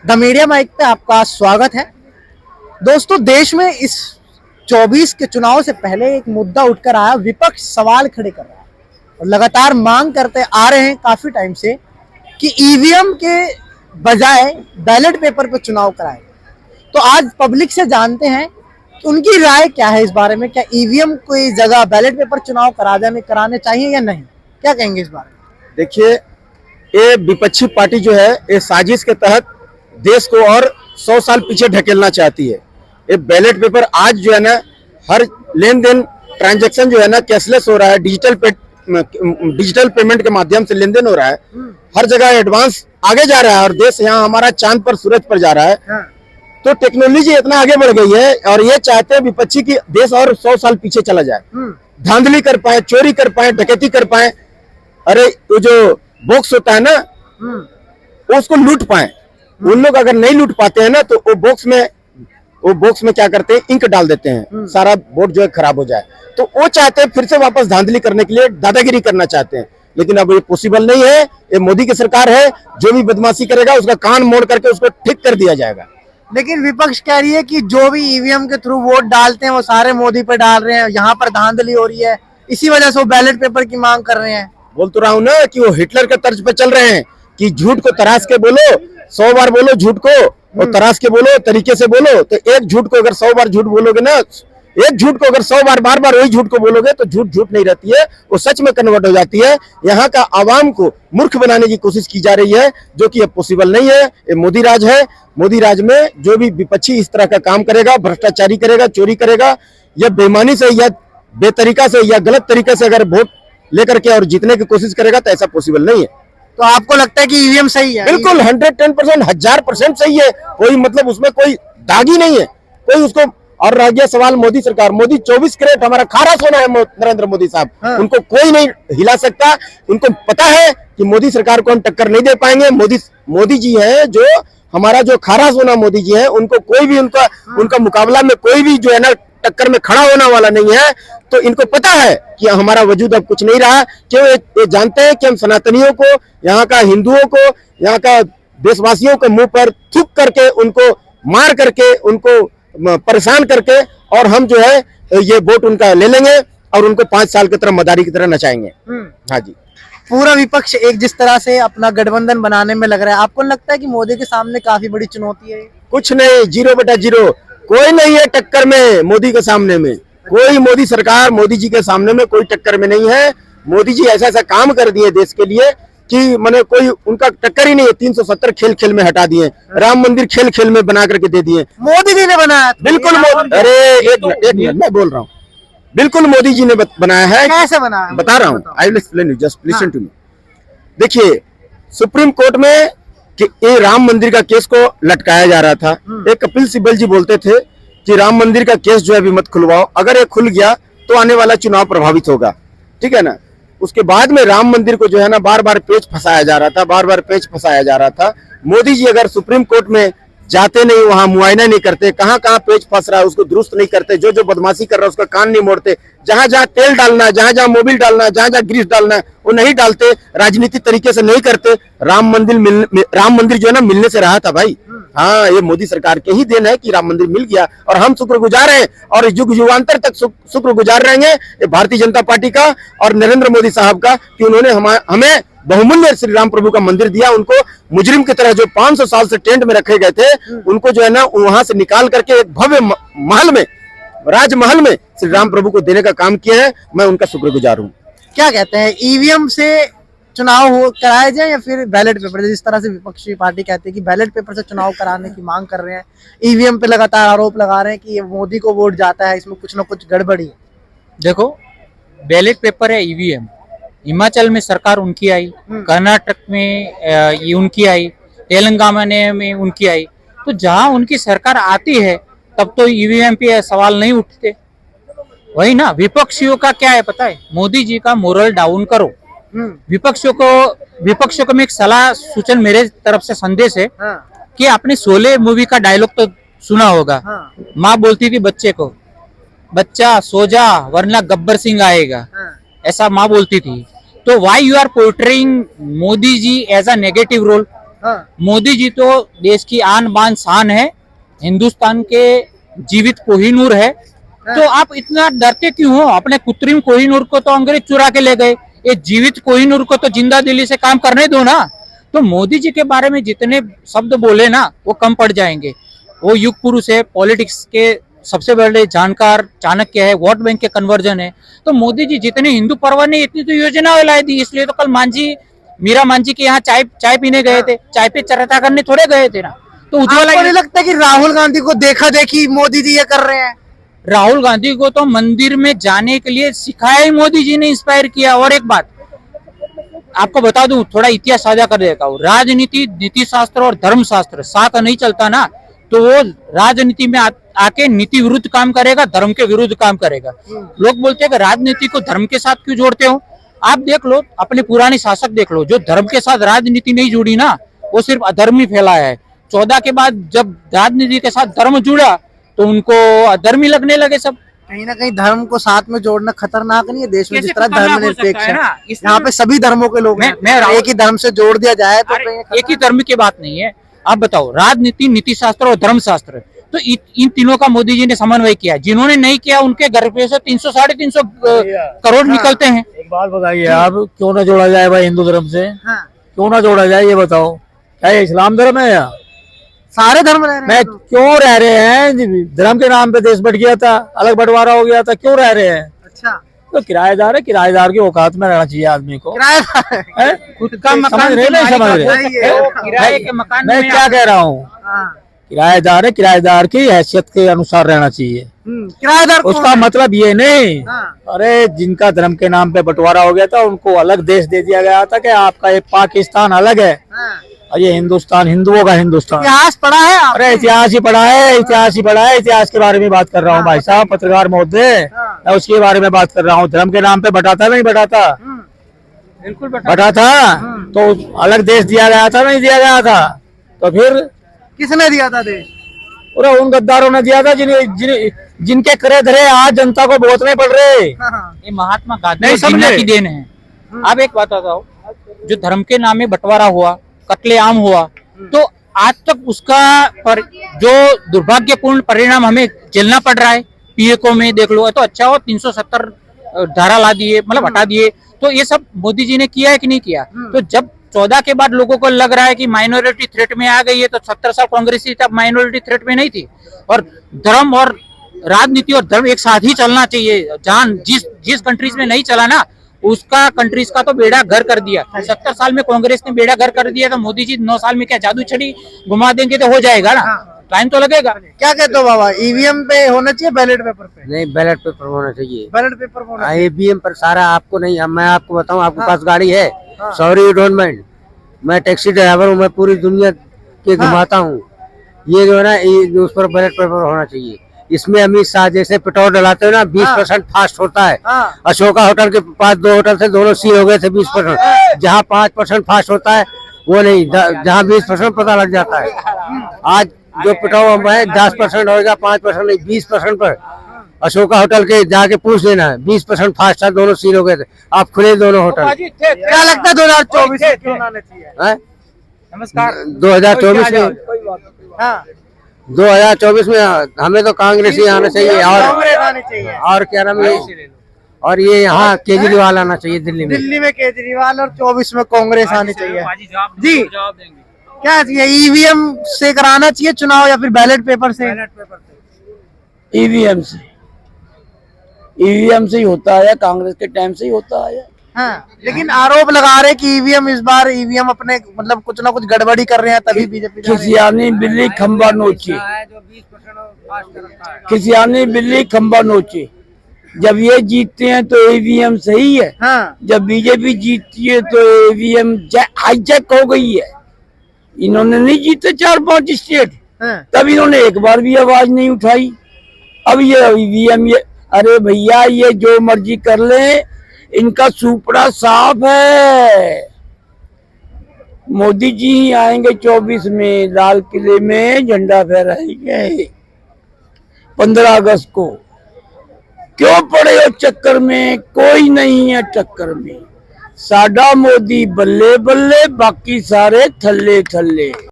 The media mic पे आपका स्वागत है। दोस्तों, देश में इस 24 के चुनाव से पहले एक मुद्दा उठकर आया, विपक्ष सवाल खड़े कर रहा है और लगातार मांग करते आ रहे हैं काफी टाइम से कि ईवीएम के बजाय बैलेट पेपर पर चुनाव कराए। तो आज पब्लिक से जानते हैं कि उनकी राय क्या है इस बारे में। क्या ईवीएम की जगह बैलेट पेपर चुनाव कराने चाहिए या नहीं? क्या कहेंगे इस बारे में? देखिए, ये विपक्षी पार्टी जो है ये साजिश के तहत देश को और 100 साल पीछे ढकेलना चाहती है। ये बैलेट पेपर आज जो है ना, हर लेन देन ट्रांजैक्शन जो है ना कैशलेस हो रहा है, डिजिटल पेमेंट के माध्यम से लेन देन हो रहा है। हर जगह एडवांस आगे जा रहा है और देश यहाँ हमारा चांद पर सूरज पर जा रहा है। तो टेक्नोलॉजी इतना आगे बढ़ गई है और ये चाहते हैं विपक्षी की देश और 100 साल पीछे चला जाए, धांधली कर पाए, चोरी कर पाए, डकैती कर पाए। अरे वो जो बॉक्स होता है ना, उसको लूट पाए। उन लोग अगर नहीं लूट पाते हैं ना तो वो बॉक्स में क्या करते हैं, इंक डाल देते हैं, सारा वोट जो है खराब हो जाए। तो वो चाहते हैं फिर से वापस धांधली करने के लिए, दादागिरी करना चाहते हैं। लेकिन अब ये पॉसिबल नहीं है। ये मोदी की सरकार है, जो भी बदमाशी करेगा उसका कान मोड़ करके उसको ठीक कर दिया जाएगा। लेकिन विपक्ष कह रही है कि जो भी ईवीएम के थ्रू वोट डालते हैं वो सारे मोदी पर डाल रहे हैं, यहाँ पर धांधली हो रही है, इसी वजह से वो बैलेट पेपर की मांग कर रहे हैं। बोल तो रहा हूं ना कि वो हिटलर के तर्ज पे चल रहे हैं कि झूठ को तराश के बोलो, 100 बार बोलो झूठ को और तराश के बोलो, तरीके से बोलो। तो एक झूठ को अगर 100 बार झूठ बोलोगे ना, एक झूठ को अगर 100 बार बार बार वही झूठ को बोलोगे तो झूठ नहीं रहती है, वो सच में कन्वर्ट हो जाती है। यहाँ का आवाम को मूर्ख बनाने की कोशिश की जा रही है, जो कि अब पॉसिबल नहीं है। ये मोदी राज है। मोदी राज में जो भी विपक्षी इस तरह का काम करेगा, भ्रष्टाचारी करेगा, चोरी करेगा, या बेईमानी से या बेतरीका से या गलत तरीके से अगर वोट लेकर के और जीतने की कोशिश करेगा तो ऐसा पॉसिबल नहीं है। तो आपको लगता है कि ईवीएम सही है? बिल्कुल 110%, 1000% सही है। कोई मतलब उसमें कोई दाग ही नहीं है कोई उसको। और रह गया सवाल मोदी सरकार, मोदी 24 कैरेट हमारा खारा सोना है नरेंद्र मोदी साहब। उनको कोई नहीं हिला सकता। उनको पता है कि मोदी सरकार को हम टक्कर नहीं दे पाएंगे। मोदी जी है जो हमारा जो खारा सोना मोदी जी है, उनको कोई भी उनका मुकाबला में कोई भी जो है ना टक्कर में खड़ा होने वाला नहीं है। तो इनको पता है कि हमारा वजूद अब कुछ नहीं रहा। क्यों? ये जानते हैं कि हम सनातनियों को, यहाँ का हिंदुओं को, यहाँ का देशवासियों के मुंह पर थूक करके, उनको मार करके, उनको परेशान करके, और हम जो है ये वोट उनका ले लेंगे और उनको 5 साल की तरह मदारी की तरह नचाएंगे। हाँ जी। पूरा विपक्ष एक जिस तरह से अपना गठबंधन बनाने में लग रहा है, आपको लगता है कि मोदी के सामने काफी बड़ी चुनौती है? कुछ नहीं, 0/0, कोई नहीं है टक्कर में मोदी के सामने में। कोई मोदी सरकार, मोदी जी के सामने में कोई टक्कर में नहीं है। मोदी जी ऐसा ऐसा काम कर दिए देश के लिए कि मैंने कोई उनका टक्कर ही नहीं है। 370 खेल में हटा दिए, राम मंदिर खेल में बना करके दे दिए। मोदी जी ने बनाया? बिल्कुल अरे एक मिनट मैं बोल रहा हूँ। बिल्कुल मोदी जी ने बनाया है। कैसे बनाया? बता रहा हूँ, I will explain you, just listen to me. देखिए, सुप्रीम कोर्ट में कि ये राम मंदिर का केस को लटकाया जा रहा था। एक कपिल सिब्बल जी बोलते थे कि राम मंदिर का केस जो है अभी मत खुलवाओ, अगर ये खुल गया तो आने वाला चुनाव प्रभावित होगा। ठीक है ना? उसके बाद में राम मंदिर को जो है ना बार बार पेच फंसाया जा रहा था। मोदी जी अगर सुप्रीम कोर्ट में जाते नहीं, वहां मुआयना नहीं करते, कहाँ पेच फंस रहा है उसको दुरुस्त नहीं करते, जो बदमाशी कर रहा है उसका कान नहीं मोड़ते, जहां जहां तेल डालना है, जहां जहां मोबिल डालना है, जहां जहां ग्रीस डालना है वो नहीं डालते, राजनीतिक तरीके से नहीं करते, राम मंदिर जो है ना मिलने से रहा था भाई। हाँ, ये मोदी सरकार के ही देन है कि राम मंदिर मिल गया और हम शुक्रगुजार हैं और युग युगांतर तक शुक्रगुजार रहेंगे ये भारतीय जनता पार्टी का और नरेंद्र मोदी साहब का कि उन्होंने हमें बहुमूल्य श्री राम प्रभु का मंदिर दिया। उनको मुजरिम की तरह जो 500 साल से टेंट में रखे गए थे, उनको जो है ना वहां से निकाल करके एक भव्य महल में, राजमहल में श्री राम प्रभु को देने का काम किया है। मैं उनका शुक्रगुजार हूँ। क्या कहते हैं, ईवीएम से चुनाव कराया जाए या फिर बैलेट पेपर? जिस तरह से विपक्षी पार्टी कहती है कि बैलेट पेपर से चुनाव कराने की मांग कर रहे हैं, ईवीएम पे लगातार आरोप लगा रहे हैं कि ये मोदी को वोट जाता है, इसमें कुछ ना कुछ गड़बड़ी है। देखो, बैलेट पेपर है ईवीएम। हिमाचल में सरकार उनकी आई, कर्नाटक में ये उनकी आई, तेलंगाना में उनकी आई। तो जहां उनकी सरकार आती है तब तो ईवीएम पे सवाल नहीं उठते। वही ना, विपक्षियों का क्या है पता है? मोदी जी का मोरल डाउन करो। विपक्षियों को मैं एक सलाह सूचन, मेरे तरफ से संदेश है कि आपने शोले मूवी का डायलॉग तो सुना होगा। माँ बोलती थी बच्चे को, बच्चा सो जा वरना गब्बर सिंह आएगा, ऐसा माँ बोलती थी। तो why you are portraying Modi ji as a negative role? हाँ। मोदी जी तो देश की आन बान शान है, हिंदुस्तान के जीवित कोहिनूर है। तो आप इतना डरते क्यों हो? अपने कृत्रिम कोहिनूर को तो अंग्रेज चुरा के ले गए, ये जीवित कोहिनूर को तो जिंदा दिली से काम करने दो ना। तो मोदी जी के बारे में जितने शब्द बोले ना वो कम पड़ जाएंगे। वो युग पुरुष है, पॉलिटिक्स के सबसे बड़े जानकार, चाणक्य है, वोट बैंक के कन्वर्जन है। तो मोदी जी जितने हिंदू पर्व ने इतनी तो योजना लाई दी, इसलिए तो कल मांझी, मीरा मांझी के यहाँ चाय पीने गए थे, चाय पे चर्चा करने थोड़े गए थे ना। तो उज्ज्वला आपको नहीं लगता कि राहुल गांधी को देखा देखी मोदी जी ये कर रहे हैं? राहुल गांधी को तो मंदिर में जाने के लिए सिखाया ही मोदी जी ने, इंस्पायर किया। और एक बात आपको बता दूं, थोड़ा इतिहास साझा कर देता हूँ। राजनीति, नीति शास्त्र और धर्म शास्त्र साथ नहीं चलता ना, तो वो राजनीति में आके नीति विरुद्ध काम करेगा, धर्म के विरुद्ध काम करेगा। लोग बोलते हैं कि राजनीति को धर्म के साथ क्यों जोड़ते हो? आप देख लो, अपने पुराने शासक देख लो, जो धर्म के साथ राजनीति नहीं जुड़ी ना, वो सिर्फ अधर्म ही फैलाया है। 14 के बाद जब राजनीति के साथ धर्म जुड़ा तो उनको अधर्मी लगने लगे सब। कहीं ना कहीं धर्म को साथ में जोड़ना खतरनाक नहीं है देश में? कैसे जिस तरह खतरनाक धर्म हो सकता निरपेक्ष है है, ना? इसमें यहाँ पे सभी धर्मों के लोग हैं। मैं राहुल- एक ही धर्म से जोड़ दिया जाए तो अरे, कहीं एक ही धर्म की बात नहीं है। आप बताओ, राजनीति, नीति शास्त्र और धर्म शास्त्र, तो इन तीनों का मोदी जी ने समन्वय किया। जिन्होंने नहीं किया उनके घर पे से 300 साढ़े 300 करोड़ निकलते हैं। एक बात बताइए, आप क्यों ना जोड़ा जाए भाई हिंदू धर्म से? हाँ। क्यों ना जोड़ा जाए ये बताओ? क्या ये इस्लाम धर्म है या? सारे धर्म रह रहे मैं हैं तो। क्यों रह रहे हैं? धर्म के नाम पे देश बट गया था, अलग बंटवारा हो गया था, क्यों रह रहे हैं? अच्छा, तो किराएदार है, किराएदार की औकात में रहना चाहिए आदमी को। किराएदार है। हैं? खुद का समझ मकान रहे नहीं समझ रहे? नहीं है। वो किराए के मकान मैं में क्या कह रहा हूँ? हाँ। किराएदार है, किराएदार की हैसियत के अनुसार रहना चाहिए। किराएदार कौन उसका है? मतलब ये नहीं, हाँ। अरे जिनका धर्म के नाम पे बंटवारा हो गया था उनको अलग देश दे दिया गया था कि आपका ये पाकिस्तान अलग है हाँ। और ये हिंदुस्तान हिंदुओं का हिंदुस्तान। इतिहास पढ़ा है आप? अरे इतिहास ही पढ़ा है, इतिहास ही पढ़ा है, इतिहास के बारे में बात कर रहा हूँ भाई साहब, पत्रकार महोदय। हाँ। मैं उसके बारे में बात कर रहा हूँ। धर्म के नाम पे बटाता नहीं बटाता? बिल्कुल बटा था तो अलग देश दिया गया था, नहीं दिया गया था? तो फिर किसने दिया था देश? पूरा उन गद्दारों ने दिया था जिनके करे धरे आज जनता को भुगतने पड़ रहे। हाँ। ये महात्मा गांधी नहीं और जिन्ना समझे? की देन है। अब एक बात बताओ, जो धर्म के नाम में बंटवारा हुआ, कत्लेआम हुआ, तो आज तक उसका जो दुर्भाग्यपूर्ण परिणाम हमें झेलना पड़ रहा है। पीएको में देख लो, तो अच्छा हो 370 धारा ला दिए, मतलब हटा दिए। तो ये सब मोदी जी ने किया है कि नहीं किया? तो जब 14 के बाद लोगों को लग रहा है कि माइनॉरिटी थ्रेट में आ गई है, तो 70 साल कांग्रेस थी तब माइनॉरिटी थ्रेट में नहीं थी। और धर्म और राजनीति और धर्म एक साथ ही चलना चाहिए। जहां जिस कंट्रीज में नहीं चला ना, उसका कंट्रीज का तो बेड़ा घर कर दिया। 70 साल में कांग्रेस ने बेड़ा घर कर दिया, तो मोदी जी 9 साल में क्या जादू छड़ी घुमा देंगे तो हो जाएगा ना? टाइम तो लगेगा। क्या कहते हो बाबा, ईवीएम पे होना चाहिए बैलेट पेपर पे? नहीं, बैलेट पेपर होना चाहिए। बैलेट पेपर पे होना ईवीएम पर सारा आपको नहीं, अब मैं आपको बताऊं, आपके हाँ। पास गाड़ी है, सॉरी यू डोंट माइंड, मैं टैक्सी ड्राइवर हूँ, मैं पूरी दुनिया के घुमाता हूँ। ये जो है ना, ये उस पर बैलेट पेपर होना चाहिए। इसमें अमित शाह जैसे पेट्रोल डलाते हो ना, 20% फास्ट होता है। हाँ। अशोका होटल के पास 2 होटल से दोनों सील हो गए थे 20%। जहाँ 5% फास्ट होता है वो नहीं, जहाँ 20% पता लग जाता है। आज जो पेट्रोल है 10% होगा, 5% नहीं, 20% पर। अशोका होटल के जाके पूछ लेना, 20% फास्ट था, दोनों सील हो गए थे। आप खुले दोनों होटल। क्या लगता है 2024 में क्यों लाना चाहिए? हैं? नमस्कार। 2024 में, हाँ। 2024 में हमें तो कांग्रेस ही आना चाहिए। कांग्रेस आनी चाहिए। और क्या नाम है, और ये यहाँ केजरीवाल आना चाहिए दिल्ली में। दिल्ली में केजरीवाल और 24 में कांग्रेस आनी चाहिए। जी। जवाब देंगे। क्या चाहिए, ईवीएम से कराना चाहिए चुनाव या फिर बैलेट पेपर से? ईवीएम से, ईवीएम से ही होता है, कांग्रेस के टाइम से ही होता है। हाँ, लेकिन आरोप लगा रहे कि ईवीएम इस बार ईवीएम अपने मतलब कुछ ना कुछ गड़बड़ी कर रहे हैं, तभी बीजेपी खिसियानी बिल्ली खंबा नोचे, खिसियानी बिल्ली खंबा नोचे। जब ये जीतते हैं तो ईवीएम सही है, हाँ। जब बीजेपी जीतती है तो ईवीएम हाईजैक हो गई है। इन्होंने नहीं जीते 4-5 स्टेट, हाँ। तब इन्होंने एक बार भी आवाज नहीं उठाई। अब ये ईवीएम, ये अरे भैया ये जो मर्जी कर ले, इनका सुपड़ा साफ है। मोदी जी ही आएंगे 24 में, लाल किले में झंडा फहराएंगे 15 अगस्त को। क्यों पड़े हो चक्कर में? कोई नहीं है टक्कर में। साडा मोदी बल्ले बल्ले, बाकी सारे थल्ले थल्ले।